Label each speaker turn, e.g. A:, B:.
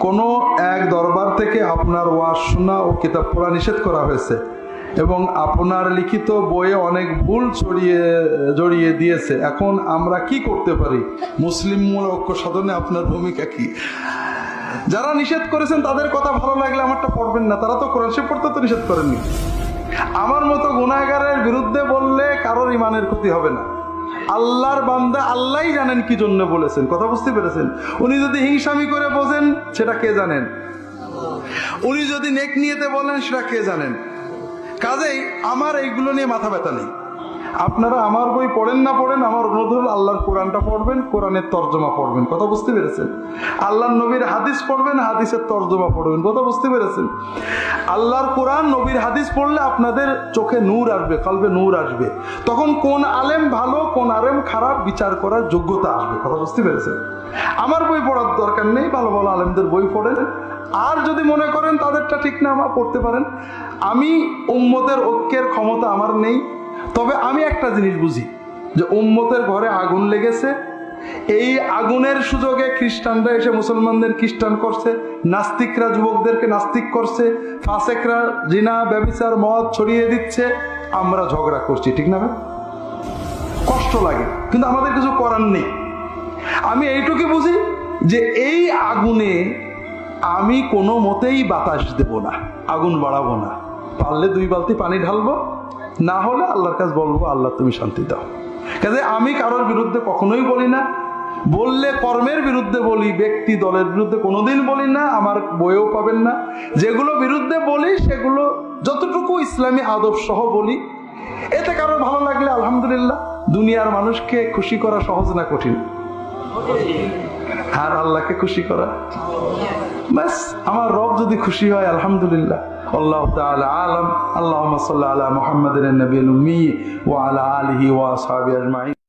A: কোনো এক দরবার থেকে আপনার ওয়াজ শোনা ও কিতাব পড়া নিষেধ করা হয়েছে এবং আপনার লিখিত বইয়ে অনেক ভুল জড়িয়ে দিয়েছে। এখন আমরা কি করতে পারি? মুসলিম মূল ঐক্য সাধনে আপনার ভূমিকা কি? যারা নিষেধ করেছেন তাদের কথা ভালো লাগলে আমারটা পড়বেন না, তারা তো কোরআন শরীফ পড়তে তো নিষেধ করেননি। আমার মতো গুনাহগারের বিরুদ্ধে বললে কারোর ইমানের ক্ষতি হবে না। আল্লাহর বান্দা আল্লাহই জানেন কি জন্য বলেছেন, কথা বুঝতে পেরেছেন? উনি যদি হিংসামি করে বোঝেন সেটা কে জানেন, উনি যদি নেক নিয়েতে বলেন সেটা কে জানেন। কাজেই আমার এইগুলো নিয়ে মাথা ব্যথা নেই। আপনারা আমার বই পড়েন না পড়েন, আমার অনুরোধ হল আল্লাহর কোরআনটা পড়বেন, কোরআনের তর্জমা পড়বেন, কথা বুঝতে পেরেছেন? আল্লাহর নবীর হাদিস পড়বেন, হাদিসের তর্জমা পড়বেন, কথা বুঝতে পেরেছেন? আল্লাহর কোরআন নবীর হাদিস পড়লে আপনাদের চোখে নূর আসবে, কলবে নূর আসবে। তখন কোন আলেম ভালো কোন আলেম খারাপ বিচার করার যোগ্যতা আসবে, কথা বুঝতে পেরেছেন? আমার বই পড়ার দরকার নেই, ভালো ভালো আলেমদের বই পড়েন। আর যদি মনে করেন তাদেরটা ঠিক না, আমার পড়তে পারেন। আমি উম্মতের ঐক্যের ক্ষমতা আমার নেই, তবে আমি একটা জিনিস বুঝি যে উম্মতের ঘরে আগুন লেগেছে, এই আগুনের সুযোগে খ্রিস্টানরা এসে মুসলমানদের খ্রিস্টান করছে, নাস্তিকরা যুবকদেরকে নাস্তিক করছে, ফাসেকরা জিনা ব্যভিচার মদ ছড়িয়ে দিচ্ছে, আমরা ঝগড়া করছি, ঠিক না? কষ্ট লাগে, কিন্তু আমাদের কিছু করার নেই। আমি এইটুকু বুঝি যে এই আগুনে আমি কোনো মতেই বাতাস দেব না, আগুন বাড়াবো না। পারলে 2 বালতি পানি ঢালবো, না হলে আল্লাহর কাছে বলবো আল্লাহ তুমি শান্তি দাও। কাজে আমি কারোর বিরুদ্ধে কখনোই বলি না, বললে কর্মের বিরুদ্ধে বলি, ব্যক্তি দলের বিরুদ্ধে কোনোদিন বলি না, আমার বইও পাবেন না। যেগুলো বিরুদ্ধে বলি সেগুলো যতটুকু ইসলামী আদব সহ বলি। এতে কারো ভালো লাগলে আলহামদুলিল্লাহ। দুনিয়ার মানুষকে খুশি করা সহজ না কঠিন? আর আল্লাহকে খুশি করা, বাস আমার রব যদি খুশি হয় আলহামদুলিল্লাহ। আল্লাহু তাআলা আলাম। আল্লাহুম্মা সাল্লি আলা মুহাম্মাদিন নবিয়্যিল উম্মি ওয়া আলা আলিহি ওয়া আসহাবিহি আজমাইন।